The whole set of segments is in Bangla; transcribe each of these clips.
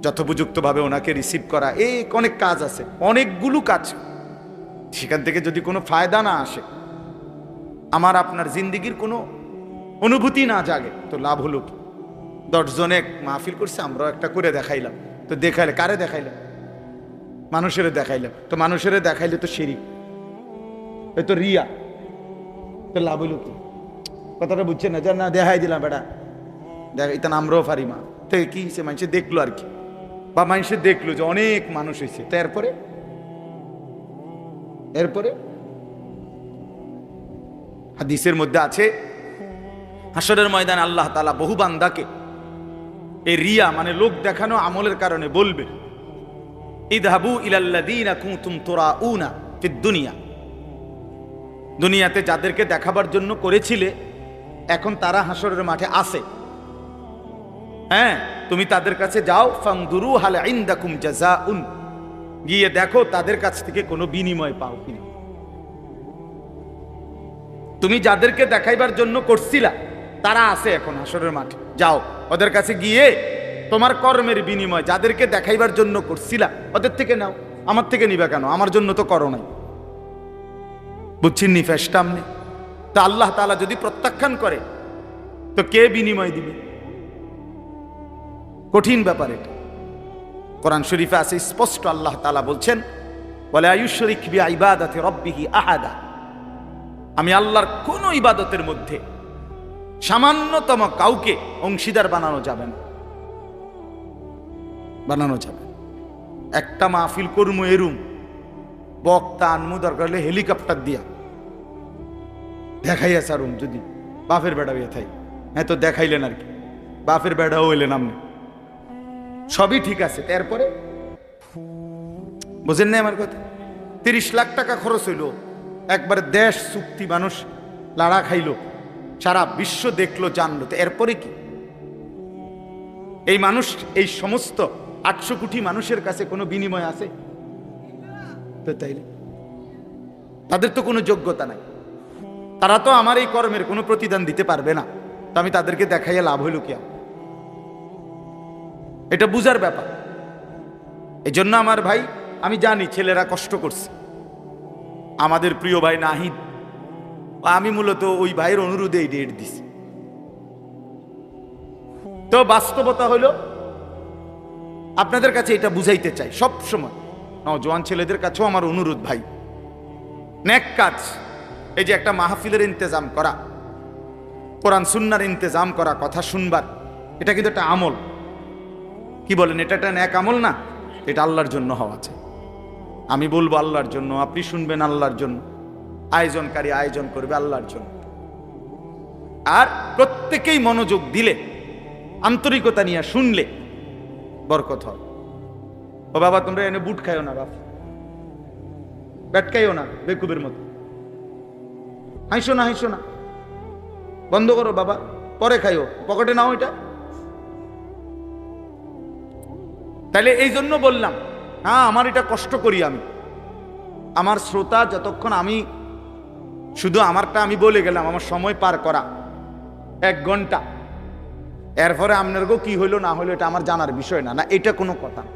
যথোপযুক্তভাবে ওনাকে রিসিভ করা, এই অনেক কাজ আছে, অনেকগুলো কাজ। সেখান থেকে যদি কোনো ফায়দা না আসে, আমার আপনার জিন্দিগির কোনো অনুভূতি না জাগে, তো লাভ হলো কি? 10 জনে মাহফিল করছে, আমরাও একটা করে দেখাইলাম, তো দেখাইলে কারে দেখাইলাম? মানুষের দেখাইলাম, তো মানুষের দেখাইলে তো শিরিক, এই তো রিয়া, তো লাভ হইল কি? কথাটা বুঝছেন না? না দেখাই দিলাম বেটা, দেখ এটা আমরাও পারি মা, তো কি সে মানুষে দেখলো আর কি, বা মানুষে দেখলো যে অনেক মানুষ হয়েছে, তো এরপরে হাদিসের মধ্যে আছে, হাসরের ময়দানে আল্লাহ তাআলা বহু বান্দাকে এই রিয়া মানে লোক দেখানো আমলের কারণে বলবে, ইযহাবু ইলাল্লাযীনা কুনতুম তুরাউনা ফিদ দুনিয়া, দুনিয়াতে যাদেরকে দেখাবার জন্য করেছিলে, এখন তারা হাসরের মাঠে আছে, হ্যাঁ তুমি তাদের কাছে যাও, ফানদুরু হাল ইনদাকুম জাযাউন, গিয়ে দেখো তাদের কাছ থেকে কোনো বিনিময় পাও কিনা। তুমি যাদেরকে দেখাইবার জন্য করছিলা তারা আছে এখন হাসরের মাঠে, যাও ওদের কাছে গিয়ে তোমার কর্মের বিনিময় যাদেরকে দেখাইবার জন্য করছিলা ওদের থেকে নাও, আমার থেকে নিবা কেন? আমার জন্য তো করো নাই। বুঝছেন নি ফেসটাম নেই? তা আল্লাহ তাআলা যদি প্রত্যাখ্যান করে তো কে বিনিময় দিবে? কঠিন ব্যাপার এটা। কোরআন শরীফে আছে স্পষ্ট, আল্লাহ তাআলা বলছেন, ওয়ালা ইউশরিক বিইবাদাতি রাব্বিহি আহাদা, আমি আল্লাহর কোন ইবাদতের মধ্যে সামান্যতম কাউকে অংশীদার বানানো যাবে না, বানানো যাবে। একটা মাহফিল করমু এরুম, বক্তা আনমু দরকার হলে হেলিকপ্টার দিয়া দেখাইয়া সারুম, যদি বাপের বেড়া হইয়া থাই, হ্যাঁ তো দেখাইলেন আর কি, বাপের বেড়াও হইলেন আপনি, সবই ঠিক আছে। তারপরে বুঝেন না আমার কথা? 30 লাখ টাকা খরচ হইল, একবার দেশ চুক্তি, মানুষ লাড়া খাইল, সারা বিশ্ব দেখলো জানলো, তো এরপরে কি? এই মানুষ, এই সমস্ত 800 কোটি মানুষের কাছে কোনো বিনিময় আছে? তো তাইলে তাদের তো কোনো যোগ্যতা নাই, তারা তো আমার এই কর্মের কোনো প্রতিদান দিতে পারবে না, তো আমি তাদেরকে দেখাইয়া লাভ হইল কি? এটা বুঝার ব্যাপার। এই জন্য আমার ভাই, আমি জানি ছেলেরা কষ্ট করছে, আমাদের প্রিয় ভাই নাহিদ, আমি মূলত ওই ভাইয়ের অনুরোধে এই ডেট দিছি। তো বাস্তবতা হলো, আপনাদের কাছে এটা বুঝাইতে চাই সব সময়, নওজোয়ান ছেলেদের কাছেও আমার অনুরোধ, ভাই নেক কাজ, এই যে একটা মাহফিলের ইন্তজাম করা, কোরআন সুন্নাহর ইন্তজাম করা, কথা শুনবার, এটা কিন্তু একটা আমল। কি বলেন? এটা একটা নেক আমল না? এটা আল্লাহর জন্য হওয়া চাই। আমি বলবো আল্লাহর জন্য, আপনি শুনবেন আল্লাহর জন্য, আয়োজনকারী আয়োজন করবে আল্লাহর জন্য। আর প্রত্যেকেই মনোযোগ দিলে, আন্তরিকতা নিয়ে শুনলে বরকত হয়। ও বাবা, তোমরা এনে বুট খাইও না, বাপ ব্যাট খাইও না বেকুবের মতো, হাসো না, হাসো না, বন্ধ করো বাবা, পরে খাইও, পকেটে নাও এটা। তাহলে এই জন্য বললাম, হ্যাঁ আমার এটা কষ্ট করি আমি, আমার শ্রোতা যতক্ষণ, আমি শুধু আমারটা আমি বলে গেলাম, আমার সময় পার করা 1 ঘন্টা, এরপরে আপনার গো কি হইলো না হইলো এটা আমার জানার বিষয় না, না এটা কোনো কথা না,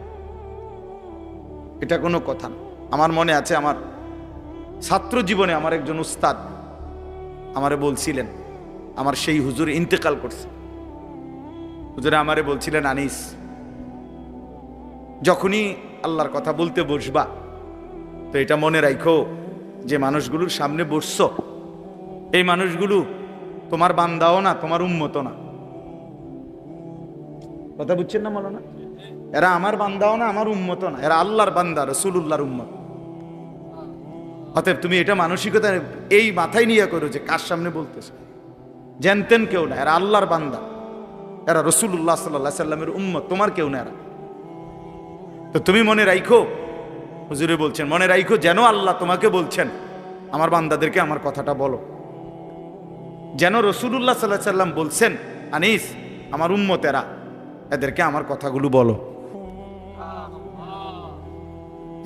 এটা কোনো কথা না। আমার মনে আছে, আমার ছাত্র জীবনে আমার একজন উস্তাদ আমারে বলছিলেন, আমার সেই হুজুর ইন্তেকাল করছে, হুজুরে আমারে বলছিলেন, আনিস যখনই আল্লাহর কথা বলতে বসবা তো এটা মনে রাখো যে মানুষগুলোর সামনে বসছো, এই মানুষগুলো তোমার বান্দাও না, তোমার উম্মতও না। কথা বুঝছেন না? বলো না, এরা আমার বান্দাও না, আমার উম্মতও না, এরা আল্লাহর বান্দা, রাসূলুল্লাহর উম্মত। অতএব তুমি এটা মানসিকতা এই মাথায় নিয়ে করো যে কার সামনে বলতেছো, জানতেন কেউ না, এরা আল্লাহর বান্দা, এরা রাসূলুল্লাহ সাল্লাল্লাহু আলাইহি সাল্লামের উম্মত, তোমার কেউ না এরা। তো তুমি মনে রাখো, হুজুরে বলছেন মনে রাখো, যেন আল্লাহ তোমাকে বলছেন আমার বান্দাদেরকে আমার কথাটা বলো, যেন রাসূলুল্লাহ সাল্লাল্লাহু আলাইহি সাল্লাম বলছেন, আনিস আমার উম্মতেরা, এদেরকে আমার কথাগুলো বলো।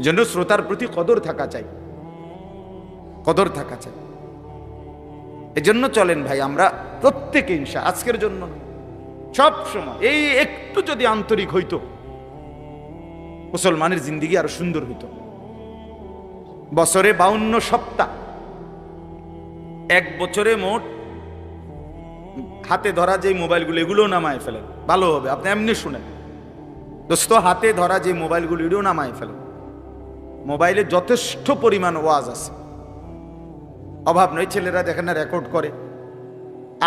জন্য শ্রোতার প্রতি কদর থাকা চাই, কদর থাকা চাই। এজন্য চলেন ভাই, আমরা প্রত্যেকে আজকের জন্য সব সময় এই একটু যদি আন্তরিক হইতো, মুসলমানের জিন্দিগি আরো সুন্দর হইতো। বছরে 52 সপ্তাহ, এক বছরে মোট হাতে ধরা যে মোবাইলগুলো এগুলো নামায় ফেলেন, ভালো হবে। আপনি এমনি শুনেন দোস্ত, হাতে ধরা যে মোবাইলগুলো এগুলো নামায় ফেলেন। মোবাইলে যথেষ্ট পরিমাণ ওয়াজ আছে, অভাব নয়। ছেলেরা দেখেন না রেকর্ড করে,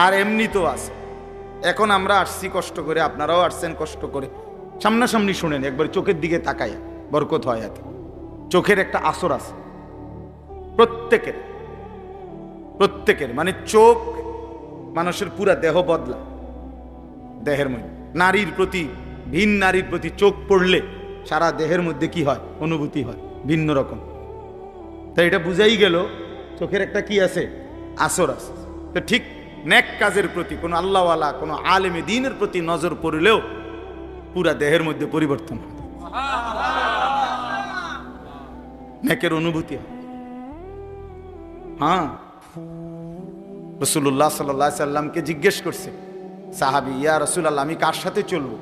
আর এমনি তো আছে। এখন আমরা আসছি কষ্ট করে, আপনারাও আসছেন কষ্ট করে, সামনাসামনি শুনেন, একবার চোখের দিকে তাকায়, বরকত হয় এতে। চোখের একটা আসর আছে প্রত্যেকের, প্রত্যেকের। মানে চোখ মানুষের পুরা দেহ বদলা, দেহের মধ্যে নারীর প্রতি, ভিন নারীর প্রতি চোখ পড়লে সারা দেহের মধ্যে কি হয়, অনুভূতি হয় ভিন্ন রকম। তাই এটা বুঝাই গেল চোখের একটা কি আছে, আসর আছে। তো ঠিক নেক কাজের প্রতি, কোনো আল্লাহওয়ালা, কোনো আলেমে দ্বীনের প্রতি নজর পড়লেও পুরা দেহের মধ্যে পরিবর্তন হয়, নেকের অনুভূতি হয়। হ্যাঁ, রাসূলুল্লাহ সাল্লাল্লাহু আলাইহি সাল্লামকে জিজ্ঞেস করছে সাহাবী, ইয়া রাসূলুল্লাহ, আমি কার সাথে চলবো?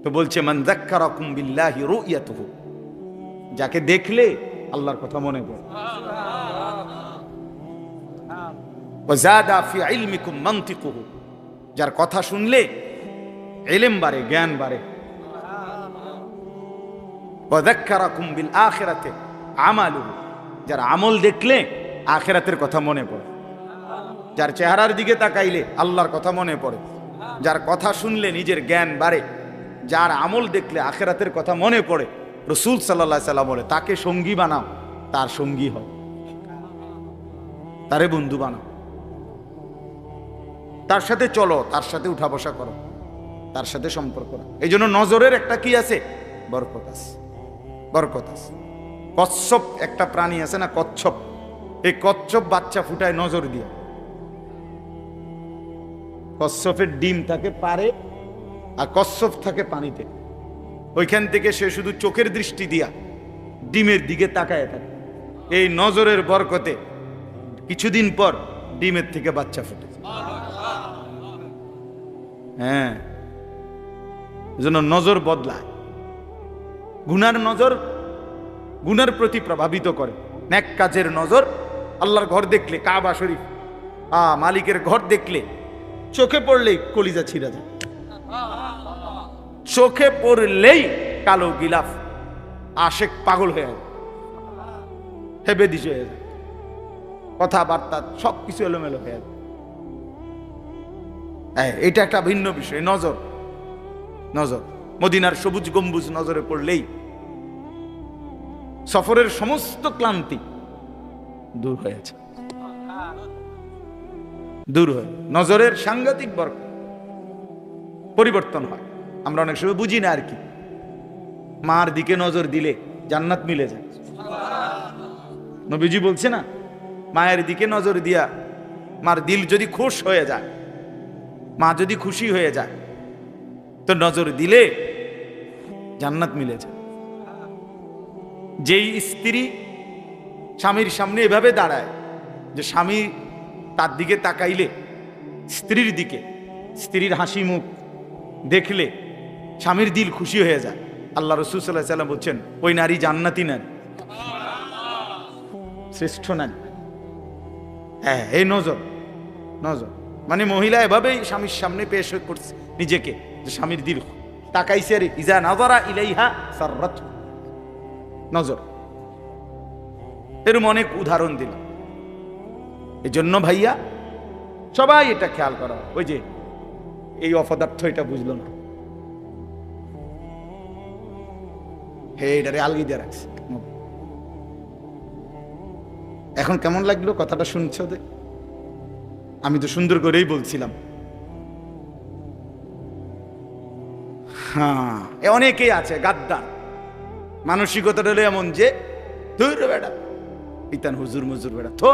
তো বলছে, মান যাক্কারাকুম বিল্লাহি রুয়াতুহু, যাকে দেখলে আল্লাহর কথা মনে পড়ে। ওয়া যাদা ফি ইলমিকুম মানতিকুহু, যার কথা শুনলে ইলম বাড়ে, জ্ঞান বাড়ে। ওয়া যাক্কারাকুম বিল আখিরাতি আমালুহু, যার আমল দেখলে আখিরাতের কথা মনে পড়ে। যার চেহারার দিকে তাকাইলে আল্লাহর কথা মনে পড়ে, যার কথা শুনলে নিজের জ্ঞান বাড়ে, যার আমল দেখলে আখিরাতের কথা মনে পড়ে। রাসূল সাল্লাল্লাহু আলাইহি সাল্লাম বলে, তাকে সঙ্গী বানাও, তার সঙ্গী হও, তারে বন্ধু বানাও, তার সাথে চলো, তার সাথে উঠা বসা করো, তার সাথে সম্পর্ক রাখো। এই জন্য নজরের একটা কি আছে, বরকত আছে, বরকত আছে। কচ্ছপ একটা প্রাণী আছে না, কচ্ছপ, এই কচ্ছপ বাচ্চা ফুটায় নজর দিয়ে। কচ্ছপের ডিম থাকে পারে, আর কচ্ছপ থাকে পানিতে। ওইখান থেকে সে শুধু চোখের দৃষ্টি দিয়া ডিমের দিকে তাকায় থাকে। এই নজরের বরকতে কিছুদিন পর ডিমের থেকে বাচ্চা ফুটে। হ্যাঁ, এজন্য নজর বদলায়। গুনার নজর গুনার প্রতি প্রভাবিত করে, নেক কাজের নজর। আল্লাহর ঘর দেখলে, কাবা শরীফ, মালিকের ঘর দেখলে চোখে পড়লেই কলিজা ছিঁড়া যায়, চোখে পড়লেই কালো গিলাফ, আশেক পাগল হয়ে যায়, হেবে দিশ হয়ে যায়, কথাবার্তা সবকিছু এলোমেলো হয়ে যায়। এটা একটা ভিন্ন বিষয়, নজর। নজর, মদিনার সবুজ গম্বুজ নজরে পড়লেই সফরের সমস্ত ক্লান্তি দূর হয়েছে, দূর হয়ে নজরের সাংঘাতিক বরকত, পরিবর্তন হয়। আমরা অনেক সময় বুঝি না আর কি, মার দিকে নজর দিলে জান্নাত মিলে যায়। নবীজি বলছে না, মায়ের দিকে নজর দিয়া মার দিল যদি খুশ হয়ে যায়, মা যদি খুশি হয়ে যায়, তো নজর দিলে জান্নাত মিলে যায়। যেই স্ত্রী স্বামীর সামনে এভাবে দাঁড়ায় যে স্বামী তার দিকে তাকাইলে, স্ত্রীর দিকে, স্ত্রীর হাসি মুখ দেখলে স্বামীর দিল খুশি হয়ে যায়, আল্লাহ রাসূল সাল্লাল্লাহু আলাইহি ওয়াসাল্লাম বলছেন, ওই নারী জান্নাতি নারী, শ্রেষ্ঠ নারী। হ্যাঁ, এই নজর। নজর মানে মহিলা এভাবেই স্বামীর সামনে পেশ করছে নিজেকে, যে স্বামীর দিল তাকাইছে রে, ইজা নাযারা ইলাইহা সাররাত, নজর। এরকম অনেক উদাহরণ দিলাম। এই জন্য ভাইয়া সবাই এটা খেয়াল করা। ওই যে এই অপদার্থ এটা বুঝলো না, হে এটারে আলগি দিয়ে রাখছে। এখন কেমন লাগলো কথাটা শুনছো? আমি তো সুন্দর করেই বলছিলাম। হ্যাঁ, অনেকেই আছে গাদ্দার, মানসিকতাটা হলো এমন যে ধুর বেড়া ইতান হুজুর মুজুর বেড়া, থো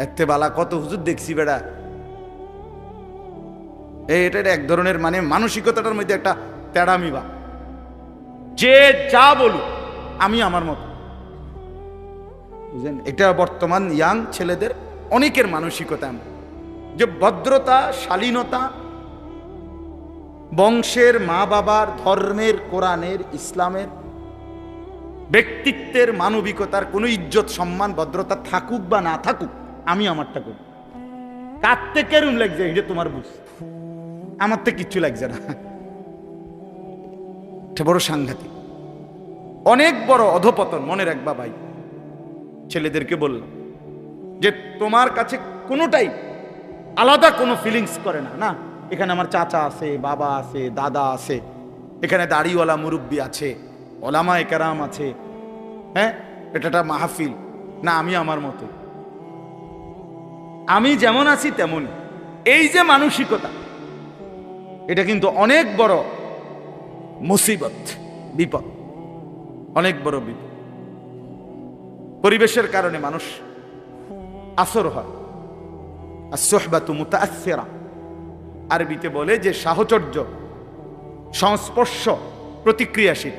এতে বালা কত হুজুর দেখছি বেড়া। এটা এক ধরনের মানে মানসিকতাটার মধ্যে একটা তেড়ামি বা, যে যা বলুক আমি আমার মতো, বুঝলেন? এটা বর্তমান ইয়াং ছেলেদের অনেকের মানসিকতা এমন। যে ভদ্রতা, শালীনতা, বংশের, মা বাবার, ধর্মের, কোরআনের, ইসলামের, ব্যক্তিত্বের, মানবিকতার কোনো ইজ্জত, সম্মান, ভদ্রতা থাকুক বা না থাকুক, আমি আমারটা করি। কাঁদতে কেরম লাগছে এটা তোমার বুঝ, আমার তো কিচ্ছু লাগছে না। এটা বড় সাংঘাতিক, অনেক বড় অধপতন। মনে রাখবা ভাই, ছেলেদেরকে বললাম যে তোমার কাছে কোনোটাই আলাদা কোনো ফিলিংস করে না। না, এখানে আমার চাচা আছে, বাবা আছে, দাদা আছে, এখানে দাড়িওয়ালা মুরব্বী আছে, ওলামায়ে কেরাম আছে, হ্যাঁ, এটা মাহফিল না, আমি আমার মতো, আমি যেমন আছি তেমন। এই যে মানসিকতা, এটা কিন্তু অনেক বড় মুসিবত, বিপদ, অনেক বড় বিপদ। পরিবেশের কারণে মানুষ আসর হয়। as-suhbatu muta'aththira, আরবিতে বলে যে সাহচর্য, সংস্পর্শ প্রতিক্রিয়াশীল।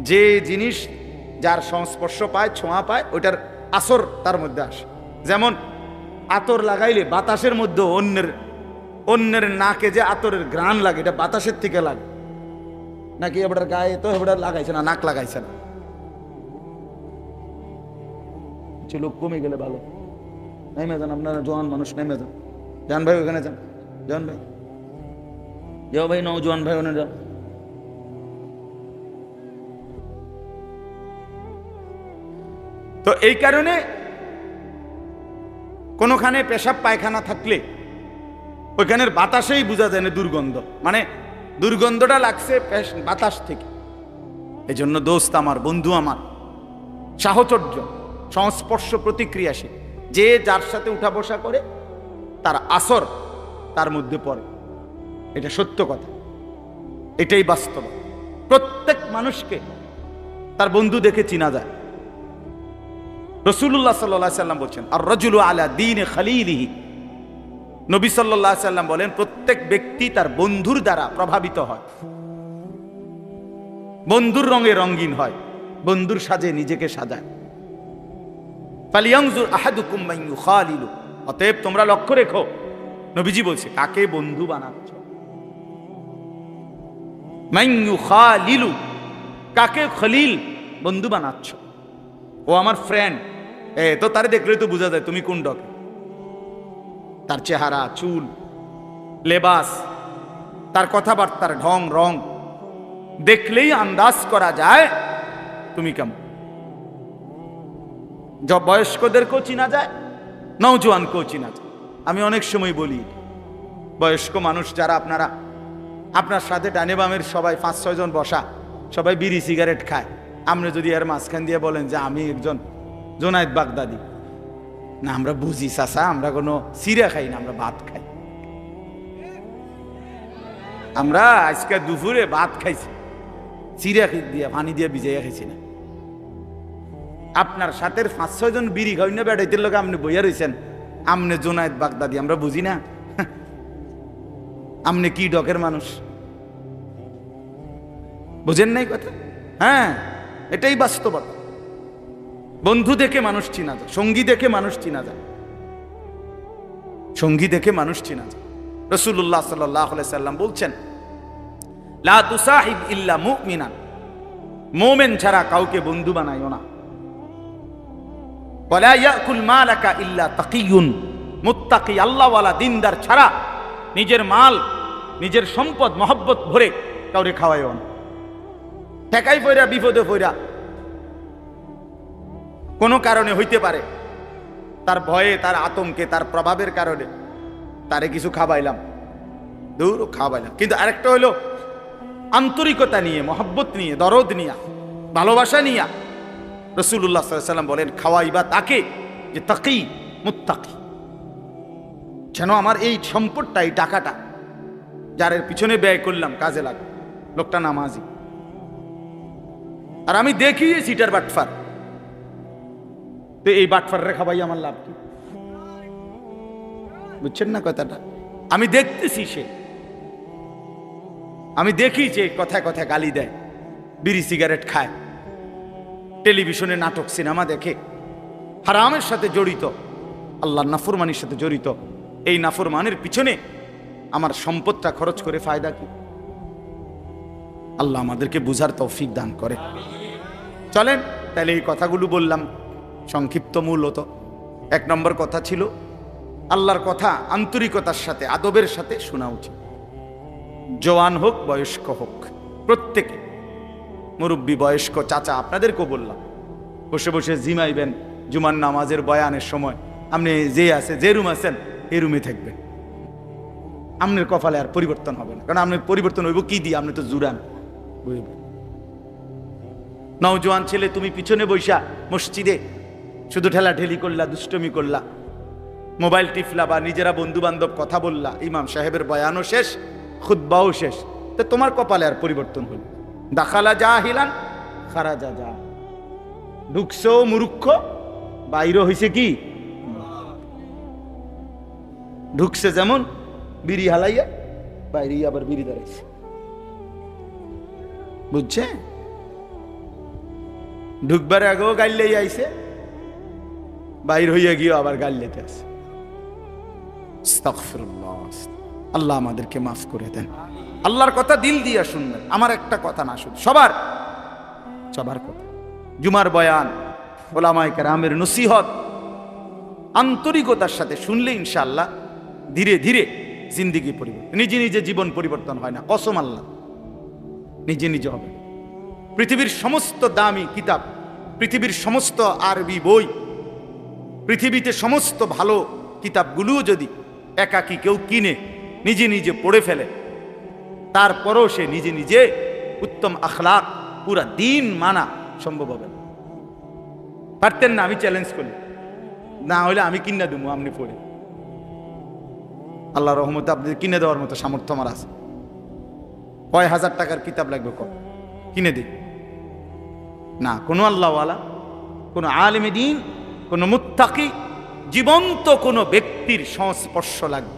যে জিনিস যার সংস্পর্শ পায়, ছোঁয়া পায়, ওইটার আসর তার মধ্যে আসে। যেমন আতর লাগাইলে বাতাসের মধ্যে অন্যের নাকে যে আতরের ঘ্রাণ লাগে, এটা বাতাসের থেকে লাগে, নাকি এবার গায়ে তো এবার লাগাইছে না, নাক লাগাইছে না। লোক কমে গেলে ভালো, নেমে যান আপনারা, জোয়ান মানুষ নেমে যান, জান ভাই ওখানে যান, জান ভাই যাও, ভাই নওজোয়ান ভাই ওখানে যাও। তো এই কারণে কোনোখানে পেশাব পায়খানা থাকলে ওইখানের বাতাসেই বোঝা যায় না দুর্গন্ধ, মানে দুর্গন্ধটা লাগছে বাতাস থেকে। এই জন্য দোস্ত আমার, বন্ধু আমার, সাহচর্য, সংস্পর্শ প্রতিক্রিয়াশীল। যে যার সাথে উঠা বসা করে তার আসর তার মধ্যে পড়ে, এটা সত্য কথা, এটাই বাস্তব। প্রত্যেক মানুষকে তার বন্ধু দেখে চিনা যায়। রাসূলুল্লাহ সাল্লাল্লাহু আলাইহি সাল্লাম বলেন, আর রাজুলু আলা দীনি খালিলিহি। নবী সাল্লাল্লাহু আলাইহি সাল্লাম বলেন, প্রত্যেক ব্যক্তি তার বন্ধুর দ্বারা প্রভাবিত হয়, বন্ধুর রঙে রঙিন হয়, বন্ধুর সাজে নিজেকে সাজায়। ফালিয়ানজুর আহাদুকুম মান ইউখালিলু, অতএব তোমরা লক্ষ্য রেখো, নবীজি বলছে, কাকে বন্ধু বানাচ্ছ। মান ইউখালিলু, কাকে খলিল, বন্ধু বানাচ্ছ। ও আমার ফ্রেন্ড, তো তারে দেখলে তো বোঝা যায় তুমি কোন ডকে। তার চেহারা, চুল, লেবাস, তার কথাবার্তার ঢং রং দেখলেই আন্দাজ করা যায় তুমি কেমন। বয়স্কদেরকেও চিনা যায়, নওজোয়ানকেও চিনা যায়। আমি অনেক সময় বলি, বয়স্ক মানুষ যারা আপনারা, আপনার সাথে ডানে বামের সবাই 5-6 জন বসা, সবাই বিড়ি সিগারেট খায়, আপনি যদি এর মাঝখান দিয়ে বলেন যে আমি একজন জোনায়েদ বাগদাদি, না আমরা বুঝি চাচা, আমরা কোনো সিরা খাই না, আমরা ভাত খাই। আমরা আজকে দুপুরে ভাত খাইছি, সিরা দিয়ে পানি দিয়ে ভিজাইয়া খাইছি না। আপনার সাথে 5-6 জন বিড়ি খাই না, বেড়াইতে লোক আপনি বইয়া রয়েছেন, আমনে জোনায়েদ বাগদাদি, আমরা বুঝি না। আমনে কি ডকের মানুষ, বুঝেন নাই কথা? হ্যাঁ, এটাই বাস্তবতা। বন্ধু দেখে মানুষ চিনা যায়, সঙ্গী দেখে মানুষ চিনা যায়, সঙ্গী দেখে মানুষ চিনা যায়। রাসূলুল্লাহ সাল্লাল্লাহু আলাইহি সাল্লাম বলছেন, লা তুসাহিব ইল্লা মুমিনান, মুমিন ছাড়া কাউকে বন্ধু বানাইও না। ওয়ালা ইয়াকুল মালাকা ইল্লা তাকিয়ুন, মুত্তাকি আল্লাহওয়ালা দিনদার ছাড়া নিজের মাল, নিজের সম্পদ মহব্বত ভরে কাউরে খাওয়াইও না। ঠেকাই পয়রা, বিপদে পয়রা, কোনো কারণে হইতে পারে, তার ভয়ে, তার আতঙ্কে, তার প্রভাবের কারণে তারে কিছু খাওয়াইলাম, দূর খাওয়াইলাম। কিন্তু আরেকটা হলো আন্তরিকতা নিয়ে, মহব্বত নিয়ে, দরদ নিয়া, ভালোবাসা নিয়া। রাসূলুল্লাহ সাল্লাল্লাহু আলাইহি সাল্লাম বলেন, খাওয়াইবা তাকে যে তাকি মুত্তাকি, যেন আমার এই সম্পদটা, এই টাকাটা যার পিছনে ব্যয় করলাম কাজে লাগে। লোকটা নামাজি, আর আমি দেখি সিটার বাটফার, তো এই বাটফার রে খাওয়াই আমার লাভ কি? বুঝছেন না কথাটা? আমি দেখতেছি, আমি দেখি যে কথায় কথায় গালি দেয়, বিড়ি সিগারেট খায়, টেলিভিশনে নাটক সিনেমা দেখে, হারামের সাথে জড়িত, আল্লাহর নাফরমানির সাথে জড়িত। এই নাফরমানের পিছনে আমার সম্পদটা খরচ করে ফায়দা কি? আল্লাহ আমাদেরকে বুঝার তৌফিক দান করে। চলেন তাহলে এই কথাগুলো বললাম সংক্ষিপ্ত। মূলত 1 নম্বর কথা ছিল আল্লাহর কথা আন্তরিকতার সাথে আদবের সাথে শোনা উচিত। জওয়ান হোক বয়স্ক হোক, প্রত্যেকে, মুরব্বী বয়স্ক চাচা, আপনাদেরকেও বললাম, বসে বসে জিমাইবেন জুমার নামাজের বয়ানের সময় আপনি যে রুম আছেন এই রুমে থাকবেন। আপনার কপালে আর পরিবর্তন হবে না, কারণ আপনার পরিবর্তন হইব কি দিয়ে? আপনি তো জুড়ান। নওজোয়ান ছেলে, তুমি পিছনে বৈশা মসজিদে শুধু ঠেলাঠেলি করলা, দুষ্টমি করলা, মোবাইল টিপলা, বা নিজেরা বন্ধু বান্ধব কথা বললা, ইমাম সাহেবের বয়ানও শেষ, খুতবাও শেষ, তো তোমার কপালে আর পরিবর্তন হল। দাখালা জাহিলান খারাজা যা, ঢুকছো মূর্খ, বাইরে হইছে কি? ঢুকছে যেমন বিড়ি হালাইয়া, বাইরে আবার বিড়ি দাঁড়াইছে। বুঝছে? ঢুকবার আগেও গাইলেই আইছে, বাইর হইয়া গিয়ে আবার গাইলেতে আছে। আস্তাগফিরুল্লাহ। আল্লাহ আমাদেরকে মাফ করে দেন। আল্লাহর কথা দিল দিয়া শুনবেন, আমার একটা কথা না, শুধু সবার কথা। জুমার বয়ান, ওলামায়ে কেরামের নসিহত আন্তরিকতার সাথে শুনলে ইনশাআল্লাহ ধীরে ধীরে জিন্দেগি পরিবর্তন। নিজে নিজে জীবন পরিবর্তন হয় না, কসম আল্লাহ, নিজে নিজে হবে। পৃথিবীর সমস্ত দামি কিতাব, পৃথিবীর সমস্ত আরবি বই, পৃথিবীতে সমস্ত ভালো কিতাবগুলোও যদি একাকী কেউ কিনে নিজে নিজে পড়ে ফেলে, তারপরও সে নিজে নিজে উত্তম আখলাক, পুরা দিন মানা সম্ভব হবে না। পারতেন না? আমি চ্যালেঞ্জ করি, না হলে আমি কিনে দেবো, আপনি পড়ে। আল্লাহ রহমতে আপনি কিনে দেওয়ার মতো সামর্থ্য আমার আছে। কয় হাজার টাকার কিতাব লাগবে, কিনে দিই না। কোনো আল্লাহওয়ালা, কোনো আলেমে দ্বীন, কোনো মুত্তাকি, জীবন্ত কোনো ব্যক্তির সংস্পর্শ লাগবে।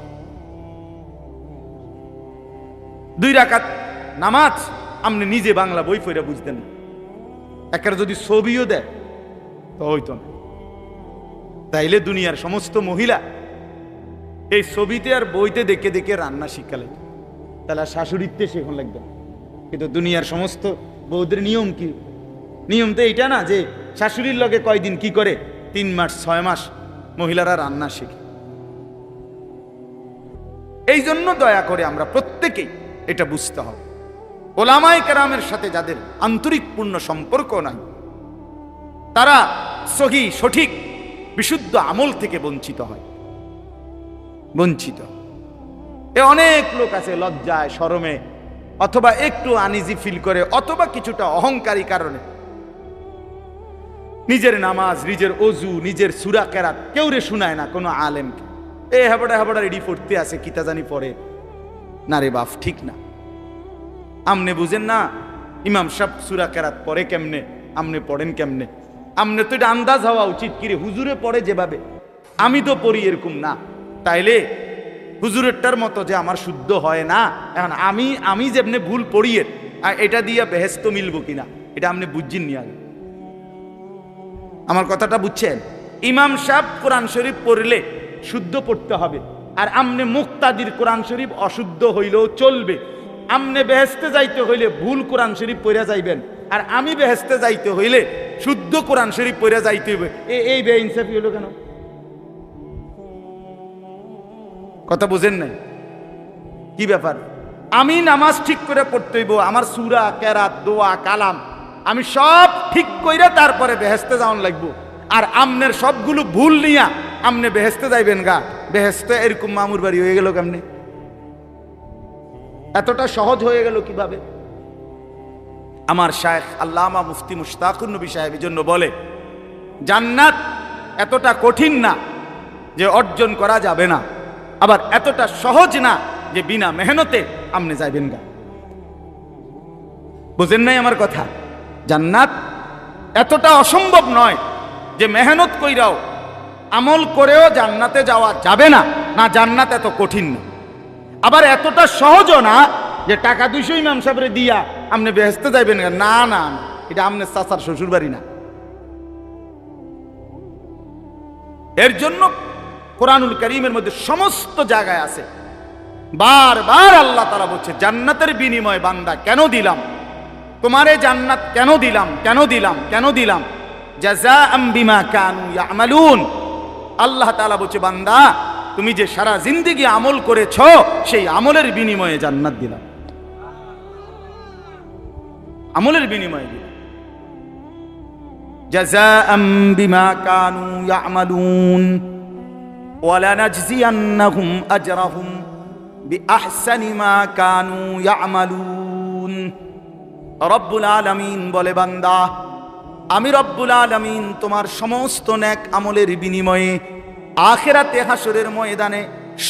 2 রাকাত নামাজ আপনি নিজে বাংলা বই পড়ে বুঝতেন না, একের যদি ছবিও দেয় তো হইতো না। তাইলে দুনিয়ার সমস্ত মহিলা এই ছবিতে আর বইতে দেখে দেখে রান্না শিখালে, তাহলে শাশুড়িতে শেখন লাগবে না। কিন্তু দুনিয়ার সমস্ত বৌদের নিয়ম কি? নিয়ম তো এইটা না যে শাশুড়ির লগে কয়দিন কি করে, 3 মাস 6 মাস মহিলারা রান্না শিখে। এই জন্য দয়া করে আমরা প্রত্যেকেই এটা বুঝতে হবে, ওলামায়ে কেরামের সাথে যাদের আন্তরিক পূর্ণ সম্পর্ক নাই, তারা সহি সঠিক বিশুদ্ধ আমল থেকে বঞ্চিত হয়। অনেক লোক আছে লজ্জায় শরমে, অথবা একটু আনইজি ফিল করে, অথবা কিছুটা অহংকারী কারণে নিজের নামাজ, নিজের অজু, নিজের সূরা কেরাত কেউ রে শুনায় না কোনো আলেমকে। হেবড়া রেডি পড়তে আছে, কিতা জানি পড়ে না। রে বাপ, ঠিক না। আমনে বুঝেন না ইমাম সাহেব সূরা কেরাত পড়ে কেমনে, আমনে পড়েন কেমনে? আমনে তো এটা আন্দাজ হওয়া উচিত, কিরে হুজুরে পড়ে যেভাবে আমি তো পড়ি এরকম না, তাইলে হুজুরেরটার মতো যে আমার শুদ্ধ হয় না। এখন আমি যেমনি ভুল পড়িয়ে এটা দিয়ে বেহেস্ত মিলবো কিনা, এটা আপনি বুঝছেন নি আগে। আমার কথাটা বুঝছেন? ইমাম সাহেব কোরআন শরীফ পড়লে শুদ্ধ পড়তে হবে, আর আমনে মুক্তাদির কোরআন শরীফ অশুদ্ধ হইলেও চলবে। আমনে বেহেস্তে যাইতে হইলে ভুল কোরআন শরীফ পড়ে যাইবেন, আর আমি বেহেস্তে যাইতে হইলে শুদ্ধ কোরআন শরীফ পড়ে যাইতে হইবে। এই বেইনসাফি হলো কেন? কথা বুঝেন নাই? কি ব্যাপার? আমি নামাজ ঠিক করে পড়তে হইব, আমার সূরা কেরাত দোয়া কালাম আমি সব ঠিক কইরা তারপরে বেহেস্তে যাওয়ান লাগবো। আর আমনের সবগুলো ভুল নিয়া আমনে বেহেস্তে যাইবেন গা, বেহেস্তে এরকম মামুর বাড়ি হয়ে গেল কেমনে? এতটা সহজ হয়ে গেল কিভাবে? আমার শায়েখ আল্লামা মুফতি মুশতাকুর নবী সাহেব জন্য বলে, জান্নাত এতটা কঠিন না যে অর্জন করা যাবে না, আবার এতটা সহজ না যে বিনা মেহনতে আমনে যাইবেন গা। বুঝেন নাই আমার কথা? জান্নাত এতটা অসম্ভব নয় যে মেহনত কইরাও আমল করেও জান্নাতে যাওয়া যাবে না, না জান্নাত এত কঠিন না। আবার এতটা সহজও না যে টাকা 200 ইমাম সাহেবরে দিয়া আপনি বেহেস্তে যাইবেন না, না না, এটা আমনে চাচার শ্বশুর বাড়ি না। এর জন্য কোরআনুল কারীমের মধ্যে সমস্ত জায়গায় আছে। বারবার আল্লাহ তাআলা বলছে জান্নাতের বিনিময় বান্দা কেন দিলাম, তোমারে জান্নাত কেন দিলাম, কেন দিলাম, কেন দিলাম, জাযাআম বিমা কানু ইয়ামালুন। আল্লাহ তাআলা বলছে বান্দা তুমি যে সারা জিন্দেগি আমল করেছো সেই আমলের বিনিময়ে জান্নাত দিলাম, আমলের বিনিময়ে দিলাম। জাযাআম বিমা কানু ইয়ামালুন ওয়ালানাজজিয়ান্নাহুম আজরাহুম বিআহসানি মা কানু ইয়ামালুন। রব্বুল আলামিন বলে বান্দা আমি রব্বুল আলামিন তোমার সমস্ত নেক আমলের বিনিময়ে আখিরাতে হাসরের ময়দানে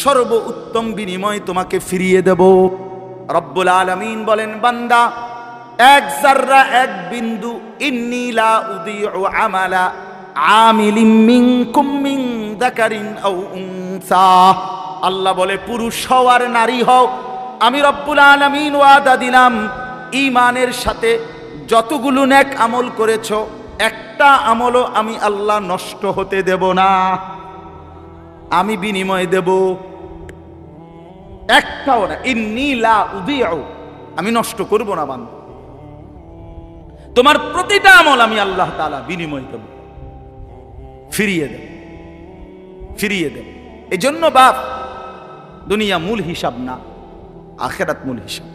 সর্বোত্তম বিনিময় তোমাকে ফিরিয়ে দেব। রব্বুল আলামিন বলেন বান্দা এক যাররা এক বিন্দু ইন্নী লা উযীউ আমালা আমিলিম মিনকুম মিন যাকারিন আও উনসা। আল্লাহ বলে পুরুষ হও আর নারী হও, আমি রব্বুল আলামিন ওয়াদা দিলাম ঈমানের সাথে যতগুলো নেক আমল করেছো একটা আমলও আমি আল্লাহ নষ্ট হতে দেব না, আমি বিনিময় দেব, একটাও না। ইন্নী লা উযীউ, আমি নষ্ট করব না বান্দা, তোমার প্রতিটা আমল আমি আল্লাহ তাআলা বিনিময় দেব, ফিরিয়ে দেব, ফিরিয়ে দেব। এজন্য বাপ দুনিয়া মূল হিসাব না, আখিরাত মূল হিসাব।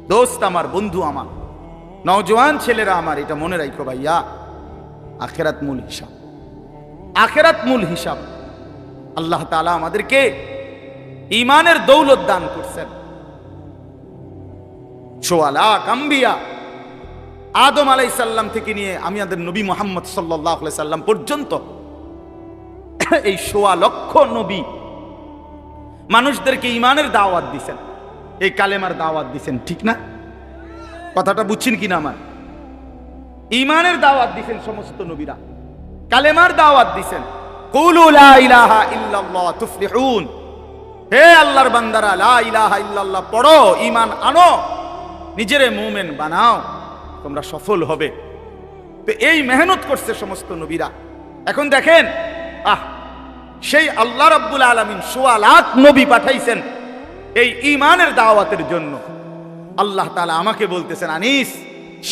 দোস্ত আমার, বন্ধু আমার, নওজোয়ান ছেলেরা আমার, এটা মনে রাখো ভাইয়া, আখিরাত মূল হিসাব, আখিরাত মূল হিসাব। আল্লাহ তাআলা আমাদেরকে ঈমানের দৌলত দান করছেন। 4 লাখ আম্বিয়া আদম আলাইহিস সালাম থেকে নিয়ে আমাদের নবী মুহাম্মদ সাল্লাল্লাহু আলাইহি সাল্লাম পর্যন্ত এই 1.25 লক্ষ নবী মানুষদেরকে ঈমানের দাওয়াত দিয়েছেন, এই কালেমার দাওয়াত দিয়েছেন, ঠিক না? কথাটা বুঝছেন কিনা আমার? ঈমানের দাওয়াত দিয়েছেন সমস্ত নবীরা, কালেমার দাওয়াত দিয়েছেন। কুলু লা ইলাহা ইল্লাল্লাহ তুফলিহুন, হে আল্লাহর বান্দারা লা ইলাহা ইল্লাল্লাহ পড়ো, ঈমান আনো, নিজেরে মুমিন বানাও, তোমরা সফল হবে। তো এই মেহনত করছে সমস্ত নবীরা। এখন দেখেন সেই আল্লাহ রাব্বুল আলামিন 1.25 লাখ নবী পাঠাইছেন এই ঈমানের দাওয়াতের জন্য। আল্লাহ তাআলা আমাকে বলতেছেন আনিস,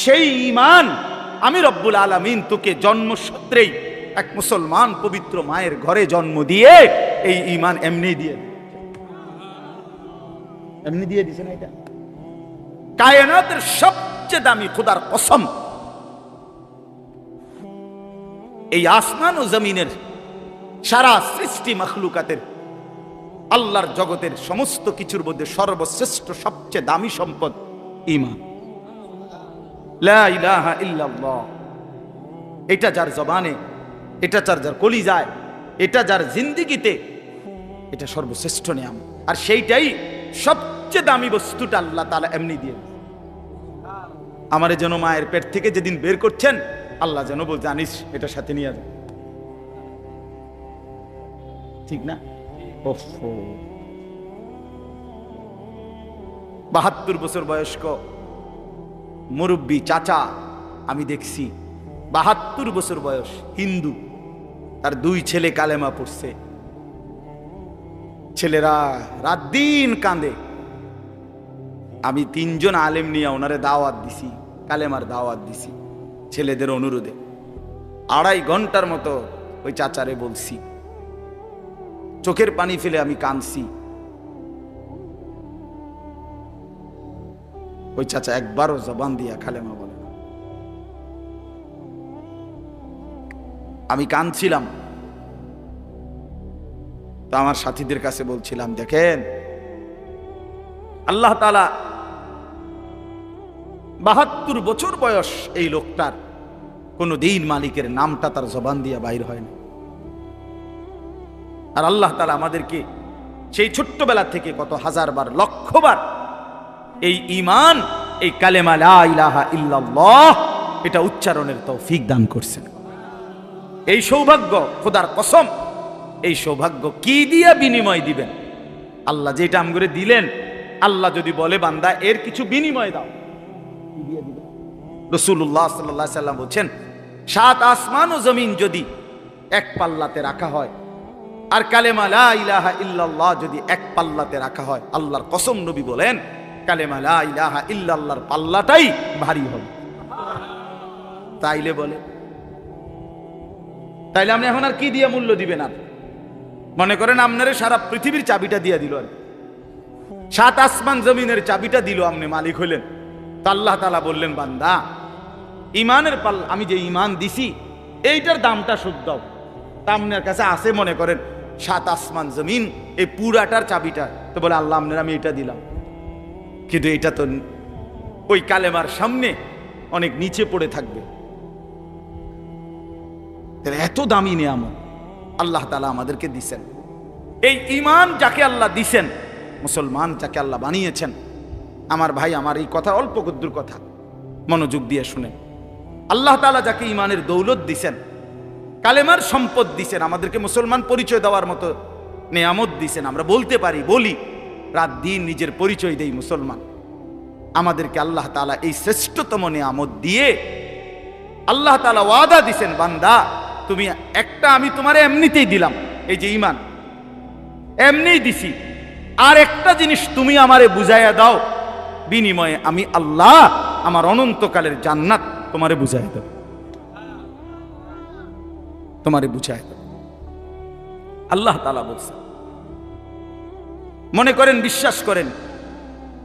সেই ঈমান আমি রব্বুল আলামিন তোকে জন্মসূত্রেই এক মুসলমান পবিত্র মায়ের ঘরে জন্ম দিয়ে এই ঈমান এমনি দিয়ে দিয়েছেন। এটা কায়নাতের সবচেয়ে দামি খোদার কসম, এই আসমান ও জমিনের সারা সৃষ্টি মাখলুকাতের আল্লাহর জগতের সমস্ত কিছুর মধ্যে সর্বশ্রেষ্ঠ সবচেয়ে দামি সম্পদ ঈমান, লা ইলাহা ইল্লাল্লাহ। এটা যার জবানে, এটা যার কলিজায়, এটা যার জিন্দেগিতে, এটা সর্বশ্রেষ্ঠ নিয়ামত। আর সেইটাই সবচেয়ে দামি বস্তুটা আল্লাহ তাআলা এমনি দিয়ে আমারে যেন মায়ের পেট থেকে যেদিন বের করছেন আল্লাহ যেন বল জানিস এটার সাথে নিয়ে যা, ঠিক না? 72 বছর বয়স্ক মুরব্বী চাচা আমি দেখছি, 72 বছর বয়স, হিন্দু, তার 2 ছেলে কালেমা পড়ছে। ছেলেরা রাত দিন কাঁদে। আমি 3 জন আলেম নিয়ে ওনারে দাওয়াত দিছি, কালেমার দাওয়াত দিছি ছেলেদের অনুরোধে। 2.5 ঘন্টার মতো ওই চাচারে বলছি, চোখের পানি ফেলে আমি কাঁদছি। ওই চাচা একবারও জবান দিয়া কালেমা বলে না। আমি কাঁদছিলাম, তো আমার সাথীদের কাছে বলছিলাম দেখেন আল্লাহ তাআলা 72 বছর বয়স এই লোকটার কোন দিন মালিকের নামটা তার জবান দিয়া বাইর হয় না। আর আল্লাহ তাআলা আমাদেরকে সেই ছোট্টবেলা থেকে কত হাজারবার লক্ষবার এই ঈমান, এই কালেমা লা ইলাহা ইল্লাল্লাহ এটা উচ্চারণের তৌফিক দান করছেন। এই সৌভাগ্য খোদার কসম, এই সৌভাগ্য কি দিয়ে বিনিময় দিবেন? আল্লাহ যেটা আমগরে দিলেন, আল্লাহ যদি বলে বান্দা এর কিছু বিনিময় দাও, কি দিয়ে দিবেন? রাসূলুল্লাহ সাল্লাল্লাহু আলাইহি সাল্লাম বলেন 7 আসমান ও জমিন যদি এক পাল্লাতে রাখা হয়, আর কালেমা লা ইলাহা ইল্লাল্লাহ যদি এক পাল্লাতে রাখা হয়, আল্লাহর কসম নবী বলেন কালেমা লা ইলাহা ইল্লাল্লাহর পাল্লাটাই ভারী হবে। তাইলে বলে, তাইলে আপনি এখন আর কি দিয়ে মূল্য দিবেন? আর মনে করেন আপনারে সারা পৃথিবীর চাবিটা দিয়ে দিল, আর 7 আসমান জমিনের চাবিটা দিল, আপনি মালিক হইলেন। তা আল্লাহ তাআলা বললেন, বান্দা ইমানের পাল্লা আমি যে ইমান দিছি এইটার দামটা শোধ দাও। তা আপনার কাছে আছে মনে করেন 7 আসমান জমিন, এই পুরাটার চাবিটা। তো বলে আল্লাহ আপনার আমি এটা দিলাম, কিন্তু এটা তো ওই কালেমার সামনে অনেক নিচে পড়ে থাকবে। এত দামি নিয়ামত আল্লাহ তাআলা আমাদেরকে দিছেন। এই ঈমান যাকে আল্লাহ দিছেন, মুসলমান যাকে আল্লাহ বানিয়েছেন, আমার ভাই আমার এই কথা অল্প কদ্দুর কথা, মনোযোগ দিয়ে শুনেন। আল্লাহ তাআলা যাকে ঈমানের দৌলত দিছেন, কালেমার সম্পদ দিছেন, আমাদেরকে মুসলমান পরিচয় দেওয়ার মতো নিয়ামত দিছেন, আমরা বলতে পারি, বলি, রাত দিন নিজের পরিচয় দেই মুসলমান। আমাদেরকে আল্লাহ তাআলা এই শ্রেষ্ঠতম নিয়ামত দিয়ে আল্লাহ তাআলা ওয়াদা দিছেন, বান্দা তুমি একটা আমি তোমারে এমনিতেই দিলাম, এই যে ঈমান এমনিই দিছি, আর একটা জিনিস তুমি আমারে বুঝাইয়া দাও, বিনিময়ে আমি আল্লাহ আমার অনন্তকালের জান্নাত তোমারে বুঝাইয়া দেব, তোমারে বুঝাইয়া দেব। আল্লাহ তাআলা বলছেন। মনে করেন, বিশ্বাস করেন,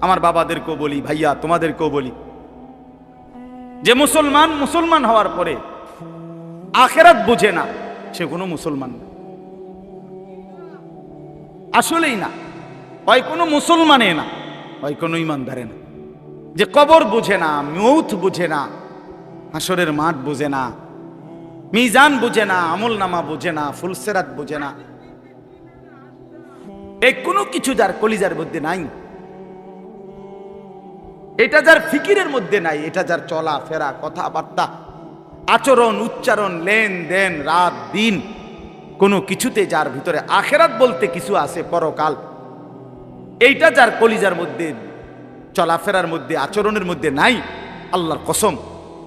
আমার বাবাদেরকেও বলি, ভাইয়া তোমাদেরকেও বলি, যে মুসলমান হওয়ার পরে আখিরাত বুঝে না, সে কোনো মুসলমান না, আসলেই না। হয় কোনো মুসলমানে না, হয় কোনো ইমানদারে না। যে কবর বুঝে না, মৌত বুঝে না, হাসরের মাঠ বুঝে না, মিজান বুঝে না, আমল নামা বুঝে না, ফুলসেরাত বুঝে না, এই কোনো কিছু যার কলিজার মধ্যে নাই, এটা যার ফিকিরের মধ্যে নাই, এটা যার চলা ফেরা, কথাবার্তা, আচরণ, উচ্চারণ, লেনদেন, রাত দিন, কোনো কিছুতে যার ভিতরে আখেরাত বলতে কিছু আছে, পরকাল, এইটা যার কলিজার মধ্যে, চলাফেরার মধ্যে, আচরণের মধ্যে নাই, আল্লাহর কসম,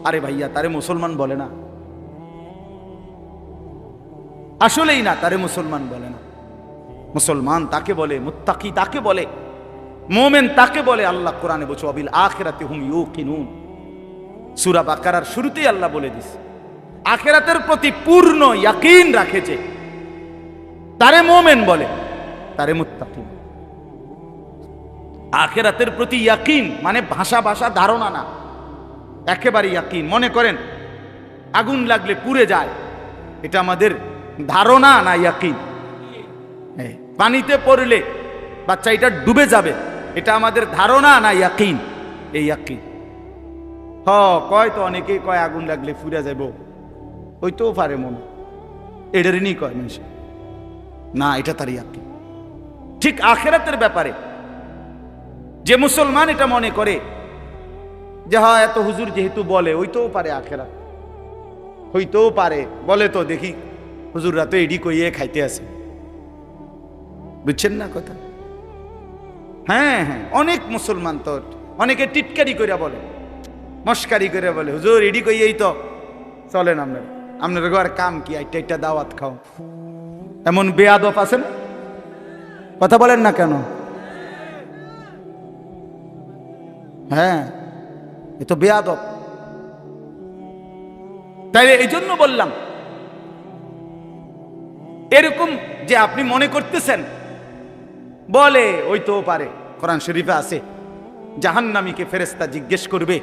আরে ভাইয়া তারে মুসলমান বলে না, আসলেই না, তারে মুসলমান বলে না। মুসলমান তাকে বলে, মুত্তাকি তাকে বলে, মুমিন তাকে বলে। আল্লাহ কোরআনে বলছে, ওয়াবিল আখিরাতি হুম ইউকিনুন। সূরা বাকারার শুরুতেই আল্লাহ বলে দিছে, আখিরাতের প্রতি পূর্ণ ইয়াকিন রাখেছে, তারে মুমিন বলে, তারে মুত্তাকি। আখিরাতের প্রতি ইয়াকিন মানে ভাষা ধারণা না, একেবারে ইয়াকিন। মনে করেন আগুন লাগলে পুড়ে যায়, এটা আমাদের ধারণা না ইয়াকিন। পানিতে পড়লে বাচ্চা এটা ডুবে যাবে, এটা আমাদের ধারণা না ইয়াকিন। এই ইয়াকিন কয় তো অনেকেই কয় আগুন লাগলে ফুরে যাব, হইতেও পারে মনে, এটারই নি কয় মানুষ না, এটা তার ইয়াকিন। ঠিক আখিরাতের ব্যাপারে যে মুসলমান এটা মনে করে যে হ্যাঁ এত হুজুর যেহেতু বলে, হইতেও পারে আখিরাত, হইতেও পারে, বলে তো দেখি হুজুররা তো এডি কইয়ে খাইতে আছে, বুঝছেন না কথা? হ্যাঁ, অনেক মুসলমান তো অনেকে টিটকারি করে বলে, মস্কারি করে বলে, হুজুর এডি কইয়েই তো চলেন আপনার ঘর কাম কি, একটা দাওয়াত খাও। এমন বেয়াদব আছে না? কথা বলেন না কেন? হ্যাঁ, এ তো বেয়াদব। তাই এই জন্য বললাম, এরকম যে আপনি মনে করতেছেন বলে, ওই তো পারে। কোরআন শরীফে আছে, জাহান্নামীকে ফেরেশতা জিজ্ঞেস করবে,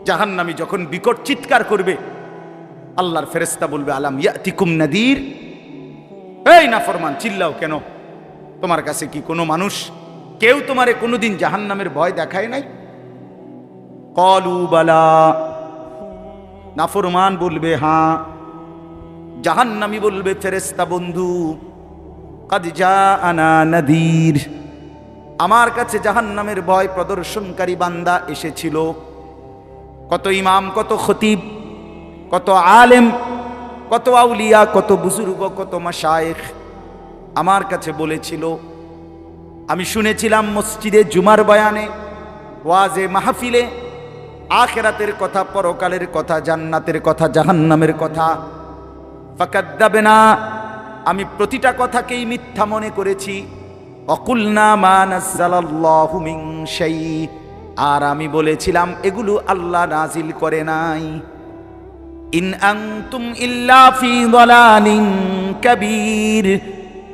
জাহান্নামী যখন বিকট চিৎকার করবে, আল্লাহর ফেরেশতা বলবে, আলাম ইয়াতিকুম নাদির, এই নাফরমান চিল্লাও কেন? তোমার কাছে কি কোনো মানুষ, কেউ তোমারে কোনোদিন জাহান্নামের ভয় দেখায় নাই? ক্বালু বালা, নাফরমান বলবে হ্যাঁ। জাহান্নামী বলবে, ফেরেশতা বন্ধু, কাদ জাআনা নাদির, আমার কাছে জাহান্নামের ভয় প্রদর্শনকারী বান্দা এসেছিল। কত ইমাম, কত খতিব, কত আলেম, কত আউলিয়া, কত বুজুর্গ, কত মাশায়েখ আমার কাছে বলেছিল। আমি শুনেছিলাম মসজিদে জুমার বয়ানে, ওয়াজে মাহফিলে আখিরাতের কথা, পরকালের কথা, জান্নাতের কথা, জাহান্নামের কথা। ফাকাদ্দাবনা, আমি প্রতিটা কথাকেই মিথ্যা মনে করেছি। অকুলনা মা নাযালাল্লাহু মিন শাই, আর আমি বলেছিলাম এগুলো আল্লাহ নাজিল করে নাই। ইন আনতুম ইল্লা ফি যালালিন কাবীর,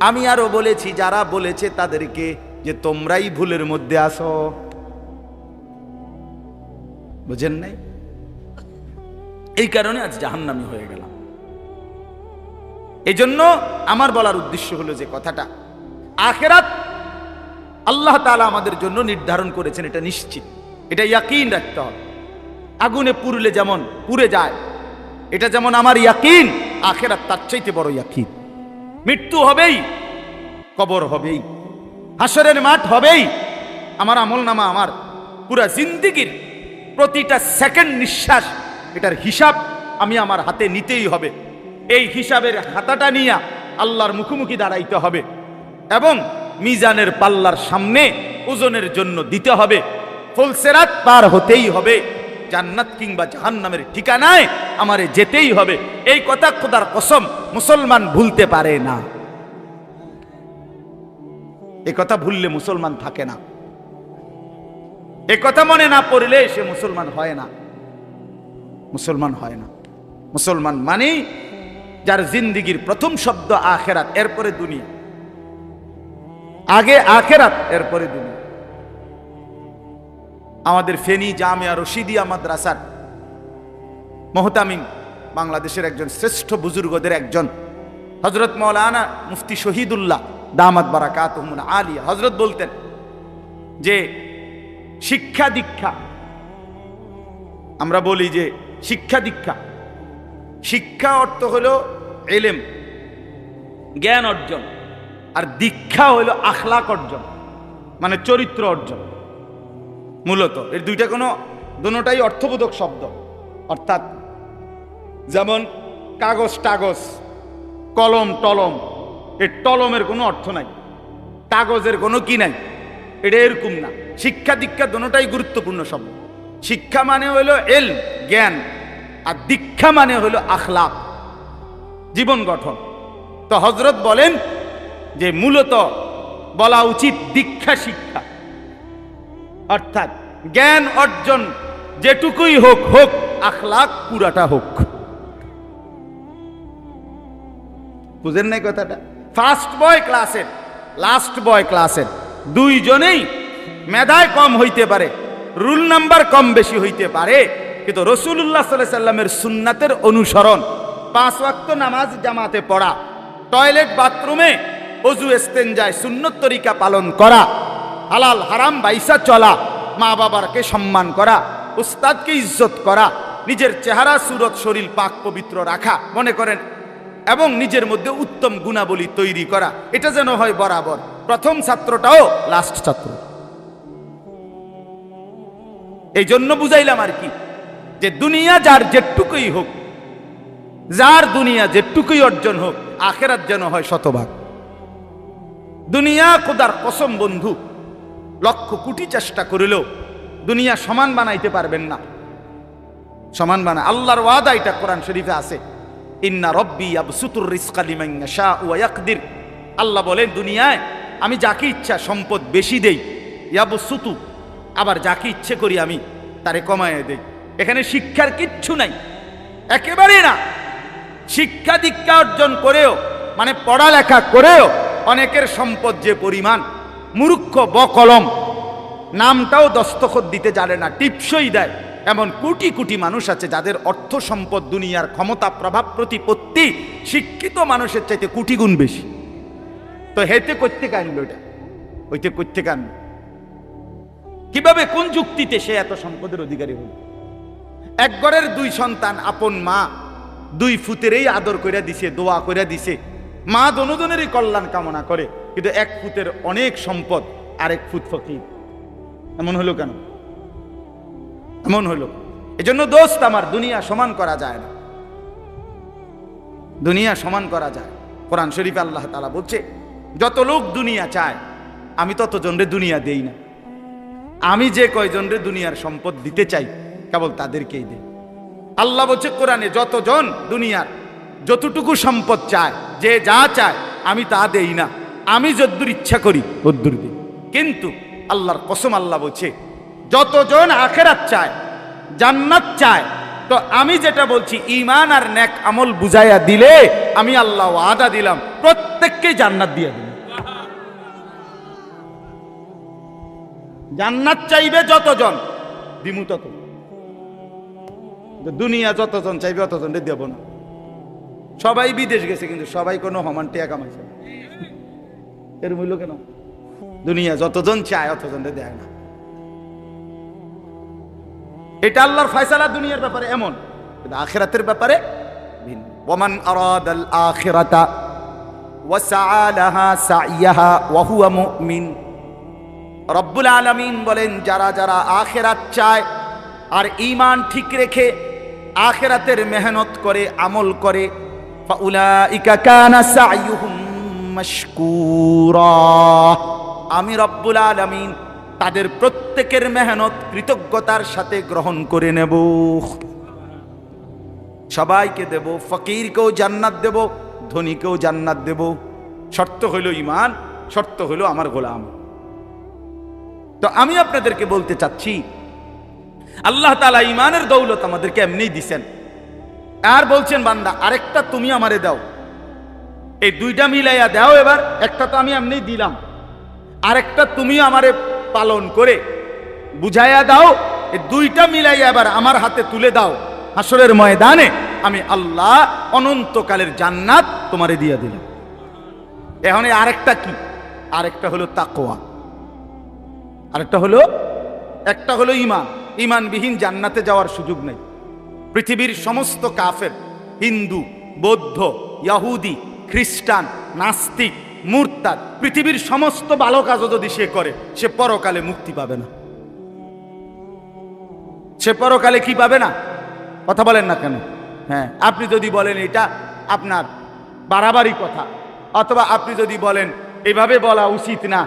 আমি আরো বলেছি যারা বলেছে তাদেরকে যে তোমরাই ভুলের মধ্যে আসো। বুঝেন নাই? এই কারণে আজ জাহান্নামী হয়ে গেলাম। এই জন্য আমার বলার উদ্দেশ্য হলো যে কথাটা, আখিরাত আল্লাহ তাআলা আমাদের জন্য নির্ধারণ করেছেন, এটা নিশ্চিত, এটা ইয়াকিন রাখতে হবে। আগুনে পুড়লে যেমন পুড়ে যায়, এটা যেমন আমার ইয়াকিন, আখিরাত তার চাইতে বড় ইয়াকিন। মৃত্যু হবেই, কবর হবেই, হাসরের মাঠ হবেই। আমার আমলনামা, আমার পুরা জিন্দেগীর প্রতিটা সেকেন্ড নিঃশ্বাস, এটার হিসাব আমি আমার হাতে নিতেই হবে। এই হিসাবের খাতাটা নিয়ে আল্লাহর মুখোমুখি দাঁড়াইতে হবে এবং মিজানের পাল্লার সামনে ওজনের জন্য দিতে হবে। ফুলসিরাত পার হতেই হবে, জান্নাত কিংবা জাহান্নামের ঠিকানায় আমারে যেতেই হবে। এই কথা খোদার কসম মুসলমান ভুলতে পারে না। এই কথা ভুললে মুসলমান থাকে না, এই কথা মনে না পড়লে সে মুসলমান হয় না। মুসলমান হয় না। মুসলমান মানে যার জিন্দেগীর প্রথম শব্দ আখিরাত, এরপরে দুনিয়া। আগে আখিরাত, এরপরে দুনিয়া। আমাদের ফেনী জামিয়া রশিদিয়া মাদ্রাসার মুহতামিম, বাংলাদেশের একজন শ্রেষ্ঠ বুজুর্গদের একজন, হযরত মাওলানা মুফতি শহীদুল্লাহ দামাত বারাকাতুহুল আলিয়া, হযরত বলতেন যে শিক্ষা দীক্ষা, আমরা বলি যে শিক্ষা দীক্ষা, শিক্ষা অর্থ হলো ইলম, জ্ঞান অর্জন, আর দীক্ষা হলো আখলাক অর্জন, মানে চরিত্র অর্জন। মূলত এর দুইটা দুটোটাই অর্থবোধক শব্দ। অর্থাৎ যেমন কাগজ টাগজ, কলম টলম, এর টলমের কোনো অর্থ নাই, কাগজের কোনো কি নাই, এটা এরকম না। শিক্ষা দীক্ষা দুটোটাই গুরুত্বপূর্ণ শব্দ। শিক্ষা মানে হলো ইলম, জ্ঞান, আর দীক্ষা মানে হলো আখলাক, জীবন গঠন। তো হযরত বলেন যে মূলত বলা উচিত দীক্ষা শিক্ষা, অর্থাৎ জ্ঞান অর্জন যেটুকুই হোক হোক, আখলাক পুরাটা হোক। বুঝেন নাই কথাটা? ফার্স্ট বয় ক্লাসের, লাস্ট বয় ক্লাসের দুইজনেই মেধায় কম হইতে পারে, রুল নাম্বার কম বেশি হইতে পারে, কিন্তু রাসূলুল্লাহ সাল্লাল্লাহু আলাইহি সাল্লামের সুন্নাতের অনুসরণ, 5 ওয়াক্ত নামাজ জামাতে পড়া, টয়লেট বাথরুমে ওযু ইস্তেনজায় সুন্নত তরিকা পালন করা, হালাল হারাম বাইসা চলা, মা বাবাকে সম্মান করা, উস্তাদকে ইজ্জত করা, নিজের চেহারা সুরত শরীর পাক পবিত্র রাখা মনে করেন, এবং নিজের মধ্যে উত্তম গুণাবলী তৈরি করা, এটা যেন হয় বরাবর। প্রথম ছাত্রটাও লাস্ট ছাত্র। এই জন্য বুঝাইলাম আর কি, যে দুনিয়া যার যেটুকুই হোক, যার দুনিয়া যেটুকুই অর্জন হোক, আখিরাত যেন হয় শতভাগ। দুনিয়া খোদার কসম বন্ধু, লক্ষ কোটি চেষ্টা করিলেও দুনিয়া সমান বানাইতে পারবেন না। সমান বানায় আল্লাহর ওয়াদা, এটা কোরআন শরীফে আছে, ইন্না রব্বি ইয়াবসুতুর রিজকা লিমান ইয়াশা ওয়া ইয়াকদির। আল্লাহ বলেন দুনিয়ায় আমি যাকে ইচ্ছা সম্পদ বেশি দেই, ইয়াবসুতু, আবার যাকে ইচ্ছে করি আমি তারে কমায় দেই। এখানে শিক্ষার কিচ্ছু নাই, একেবারে না। শিক্ষা দীক্ষা অর্জন করেও, মানে পড়ালেখা করেও অনেকের সম্পদ যে পরিমাণ, মূর্খ বকলম, নামটাও দস্তখত দিতে জানে না, টিপসই দেয়, এমন কোটি কোটি মানুষ আছে যাদের অর্থ সম্পদ, দুনিয়ার ক্ষমতা, প্রভাব প্রতিপত্তি শিক্ষিত মানুষের চাইতে কোটি গুণ বেশি। তো হেতে করতে কানলো, এটা ওইতে করতে কানলো কিভাবে, কোন যুক্তিতে সে এত সম্পদের অধিকারী হল? এক ঘরের 2 সন্তান, আপন মা 2 ফুতেরই আদর কইরা দিছে, দোয়া কইরা দিছে, মা দনোজনেরই কল্যাণ কামনা করে, কিন্তু 1 ফুতের অনেক সম্পদ, আরেক ফুত ফকির। এমন হলো কেন? এমন হলো এজন্য দোস্ত আমার, দুনিয়া সমান করা যায় না, দুনিয়া সমান করা যায়। কোরআন শরীফে আল্লাহ তাআলা বলছে, যত লোক দুনিয়া চায় আমি তত জনরে দুনিয়া দেই না। আমি যে কয়জনরে দুনিয়ার সম্পদ দিতে চাই কেবল তাদেরকেই দেই। আল্লাহ বলছে কোরআনে, যতজন দুনিয়ার যতটুকু সম্পদ চায় যে যা চায় আমি তা দেই না, আমি যদ্দুর ইচ্ছা করি তদ্দুর দিই। কিন্তু আল্লাহর কসম, আল্লাহ বলছে যতজন আখিরাত চায়, জান্নাত চায়, তো আমি যেটা বলছি ঈমান আর নেক আমল বুঝাইয়া দিলে আমি আল্লাহ ওয়াদা দিলাম প্রত্যেককে জান্নাত দিয়ে দিলাম। জান্নাত চাইবে যতজন দিমু তত, দুনিয়া যতজন চাইবে অতজন দেব না। সবাই বিদেশ গেছে কিন্তু সবাই কোনো হমান টিয়া কামাইছে না। এর মূল্য কেন? দুনিয়া যতজন চায় অতজন দেয় না। এটা আল্লাহর ফয়সালা দুনিয়ার ব্যাপারে এমন, কিন্তু আখিরাতের ব্যাপারে ভিন্ন। ওমান আরাদাল আখিরাতা ওয়া সাআ লাহা সাইয়াহা ওয়া হুয়া মুমিন। রব্বুল আলামিন বলেন যারা যারা আখিরাত চায় আর ঈমান ঠিক রেখে আখিরাতের মেহনত করে, আমল করে, ফাউলাইকা কানা সাইয়ুহুম মাশকুরা, আমি রব্বুল আলামিন তাদের প্রত্যেকের মেহনত কৃতজ্ঞতার সাথে গ্রহণ করে নেব। সবাইকে দেব, ফকিরকেও জান্নাত দেব, ধনীকেও জান্নাত দেব। শর্ত হইল ঈমান, শর্ত হইল আমার গোলাম। তো আমি আপনাদেরকে বলতে চাচ্ছি আল্লাহ তাআলা ঈমানের দৌলত আমাদেরকে এমনিই দিছেন, আর বলছেন বান্দা আরেকটা তুমি আমারে দাও। এই দুইটা মিলাইয়া দাও। এবার একটা তো আমি এমনিই দিলাম, আরেকটা তুমি আমারে পালন করে বুঝাইয়া দাও। এই দুইটা মিলাইয়া এবার আমার হাতে তুলে দাও। হাসরের ময়দানে আমি আল্লাহ অনন্তকালের জান্নাত তোমারে দিয়ে দিলাম। এখন এই আরেকটা কি? আরেকটা হলো তাকওয়া, আরেকটা হলো, একটা হলো ঈমান। ঈমানবিহীন জান্নাতে যাওয়ার সুযোগ নেই। পৃথিবীর সমস্ত কাফের, হিন্দু, বৌদ্ধ, ইহুদি, খ্রিস্টান, নাস্তিক, মুরতাদ, পৃথিবীর সমস্ত ভালো কাজও যদি সে করে, সে পরকালে মুক্তি পাবে না। সে পরকালে কি পাবে না? কথা বলেন না কেন? হ্যাঁ, আপনি যদি বলেন এটা আপনার বাড়াবাড়ি কথা, অথবা আপনি যদি বলেন এভাবে বলা উচিত না,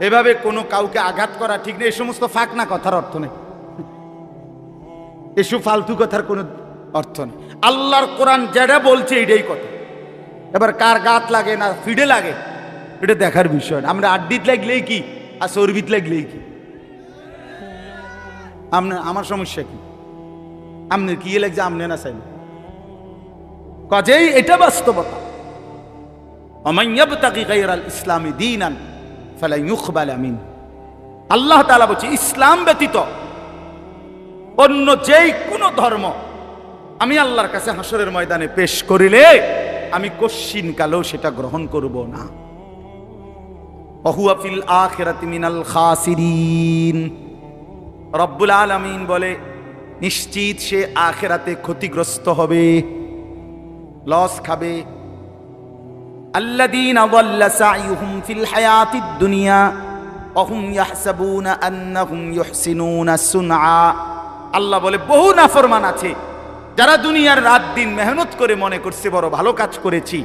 এভাবে কোনো কাউকে আঘাত করা ঠিক নেই, এই সমস্ত ফাঁকনা কথার অর্থ নেই, এসব ফালতু কথার কোনো অর্থ নেই। আল্লাহর কোরআন যেটা বলছে এটাই কথা। এবার কার গাত লাগে না ফিডে লাগে এটা দেখার বিষয় না। আমরা আড্ডিত লাগলেই কি আর চর্বিত লাগলেই কি? আমার সমস্যা কি? আমনের কি লাগছে? আমনে না চাইলে কাজেই এটা বাস্তবতা। ওমান ইয়াবতাগি গায়রাল ইসলামি দীনান ফালা ইউকবালা মিন। আল্লাহ তাআলা বলছে ইসলাম ব্যতীত অন্য যেই কোনো ধর্ম আমি আল্লাহর কাছে হাসরের ময়দানে পেশ করিলে আমি কশ্চিন কালেও সেটা গ্রহণ করব না। ওয়াহুয়া ফিল আখিরাতি মিনাল খাসিরিন। রব্বুল আলামিন বলে নিশ্চিত সে আখিরাতে ক্ষতিগ্রস্ত হবে, লস খাবে। আল্লাযীনা যাল্লা সাইয়ুহুম ফিল হায়াতিদ দুনিয়া ওয়া হুম ইয়াহসাবুনা আন্নাহুম ইউহসিনুনা সুনআ। আল্লাহ বলে বহু নাফরমান আছে যারা দুনিয়ার রাত দিন মেহনত করে মনে করছে বড় ভালো কাজ করেছি,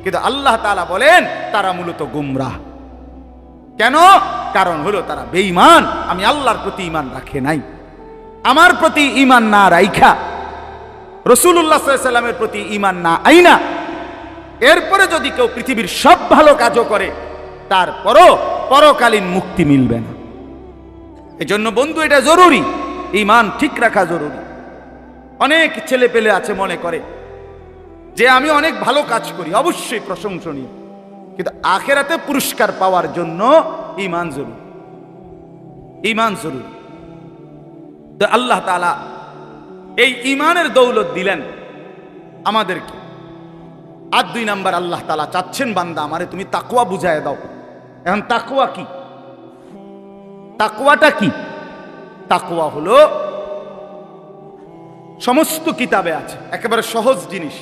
কিন্তু আল্লাহ তাআলা বলেন তারা মূলত গুমরাহ। কেন? কারণ হলো তারা বেঈমান, আমি আল্লাহর প্রতি ঈমান রাখে নাই। আমার প্রতি ঈমান না রাইখা রাসূলুল্লাহ সাল্লাল্লাহু আলাইহি ওয়াসাল্লামের প্রতি ঈমান না আইনা এরপরে যদি কেউ পৃথিবীর সব ভালো কাজও করে তারপরও পরকালীন মুক্তি মিলবে না। এজন্য বন্ধু এটা জরুরি, ঈমান ঠিক রাখা জরুরি। অনেক ছেলে পেলে আছে মনে করে যে আমি অনেক ভালো কাজ করি, অবশ্যই প্রশংসনীয়, কিন্তু আখিরাতে পুরস্কার পাওয়ার জন্য ঈমান জরুরি। ঈমান জরুরি। তো আল্লাহ তাআলা এই ঈমানের দৌলত দিলেন আমাদেরকে। আর 2 নাম্বার আল্লাহ তাআলা চাচ্ছেন বান্দা আমারে তুমি তাকওয়া বুঝায় দাও। এখন তাকওয়া কি? তাকওয়াটা কি? তাকওয়া হলো সমস্ত কিতাবে আছে, একেবারে সহজ জিনিস।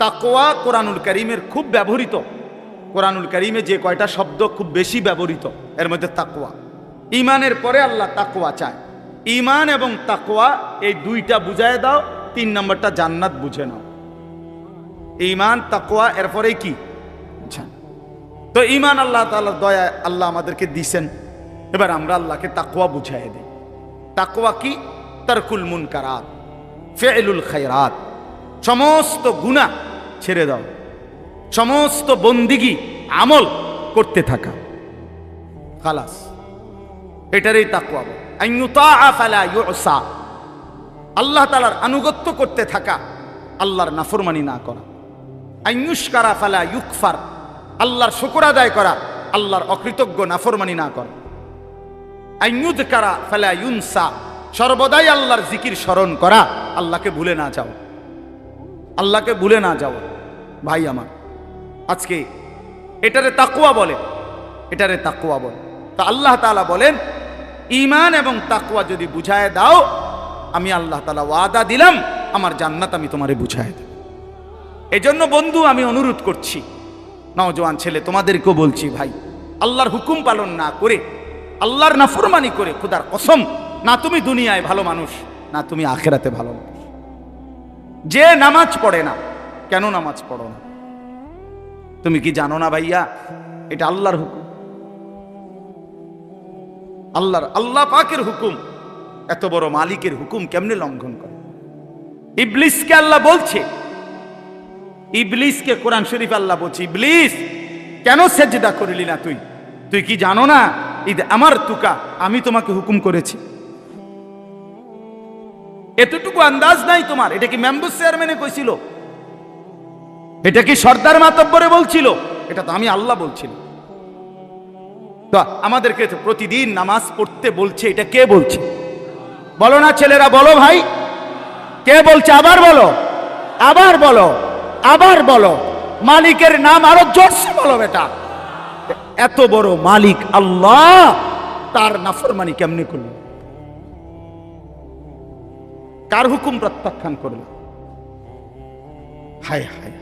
তাকওয়া কোরআনুল কারীমের খুব ব্যবহৃত। কোরআনুল কারীমে যে কয়টা শব্দ খুব বেশি ব্যবহৃত এর মধ্যে তাকওয়া। ঈমানের পরে আল্লাহ তাকওয়া চায়। ঈমান এবং তাকওয়া এই দুইটা বুঝায় দাও, 3 নম্বরটা জান্নাত বুঝে নাও। ঈমান, তাকওয়া, এরপরে কি? তো ঈমান আল্লাহ তাআলার দয়া আল্লাহ আমাদেরকে দিয়েছেন। এবার আমরা আল্লাহকে তাকওয়া বুঝাই দেই। তাকওয়া কি? তারকুল মুনকারাত, ফি'লুল খায়রাত, সমস্ত গুনাহ ছেড়ে দাও। সমস্ত বন্দিগি আমল করতে থাকা, খালাস, এটারই তাকওয়া বলে। আন ইউতাআ ফালা ইউসা, আল্লাহ তাআলার আনুগত্য করতে থাকা, আল্লাহর নাফরমানি না করা। আন ইউশকারা ফালা ইউকফার, আল্লাহর শুকর আদায় করা, আল্লাহর অকৃতজ্ঞ নাফরমানি না করা। আন ইউযকারা ফালা ইউনসা, সর্বদাই আল্লাহর জিকির স্মরণ করা, আল্লাহকে ভুলে না যাও, আল্লাহকে ভুলে না যাও। ভাই আমার, আজকে এটারে তাকওয়া বলে, এটারে তাকওয়া বলে। তো আল্লাহ তাআলা বলেন, ঈমান এবং তাকওয়া যদি বুঝায় দাও, আমি আল্লাহ তাআলা ওয়াদা দিলাম আমার জান্নাত আমি তোমারে বুঝায় দেব। এজন্য বন্ধু, আমি অনুরোধ করছি, নওজোয়ান ছেলে তোমাদেরকেও বলছি, ভাই, আল্লাহর হুকুম পালন না করে, আল্লাহর নাফরমানি করে, খোদার কসম, না তুমি দুনিয়ায় ভালো মানুষ, না তুমি আখিরাতে ভালো মানুষ। যে নামাজ পড়ে না, কেন নামাজ পড়ো না? তুমি কি জানো না ভাইয়া, এটা আল্লাহর হুকুম, আল্লাহ পাকের হুকুম। এত বড় মালিকের হুকুম কেমনে লঙ্ঘন করে? ইবলিসকে আল্লাহ বলছে, ইবলিসকে কোরআন শরীফ আল্লাহ বলছে, ইবলিস কেন সেজদা করলি না তুই? তুই কি জানো না ঈদ আমার তুকা, আমি তোমাকে হুকুম করেছি? এতটুকু আন্দাজ নাই তোমার? এটা কি মেম্বার চেয়ারম্যানে কইছিল? এটা কি সর্দার মাতব্বরে বলছিল? এটা তো আমি আল্লাহ বলছিল। তো আমাদেরকে তো প্রতিদিন নামাজ পড়তে বলছে, এটা কে বলছে? বলো না ছেলেরা, বলো ভাই, কে বলছে? আবার বলো, আবার বলো, আবার বলো। মালিকের নাম আরো জোরসে বলো বেটা। এত বড় মালিক আল্লাহ, তার নাফরমানি কেমনে করলো? কার হুকুম প্রত্যাখ্যান করলো? হায় হায়,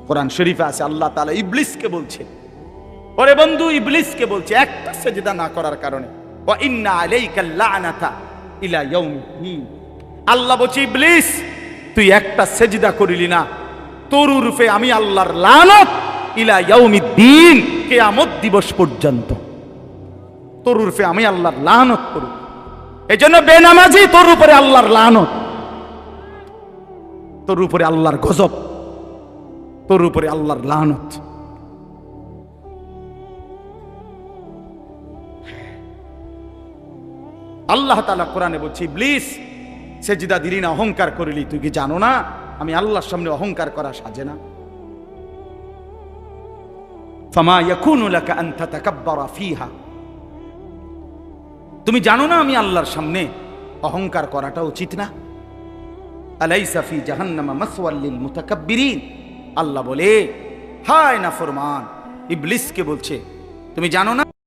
কোরআন শরীফে আছে আল্লাহ তাআলা ইবলিসকে বলছে, ওরে বন্ধু, ইবলিসকে বলছে একটা সেজদা না করার কারণে, ওয়া ইন্না আলাইকাল লা'নাতা ইলা ইয়াউমিদ্দিন। আল্লাহ বলছে, ইবলিস তুই একটা সেজদা করিলি না, তোর রূপে আমি আল্লাহর লানত ইলা ইয়াউমিদ্দিন, কিয়ামত দিবস পর্যন্ত তোর রূপে আমি আল্লাহর লানত করব। এজন্য বেনামাজি তোর উপরে আল্লাহর লানত, তোর উপরে আল্লাহর গজব, তোর উপরে আল্লাহর লানত। আল্লাহ তাআলা কোরআনে বলছে, ইবলিস সেজদা দিলি না, অহংকার করিলি, তুই কি জানো না আমি আল্লাহর সামনে অহংকার করা সাজে না? ফামা ইয়াকুনু লাকা আন তাতাকাব্বারা ফিহা, তুমি জানো না আমি আল্লাহর সামনে অহংকার করাটা উচিত না? আলাইসা ফি জাহান্নামা মাসওয়াল লিল মুতাকাব্বিরিন। আল্লাহ বলে, হায় নাফরমান, ইবলিসকে বলছে, তুমি জানো না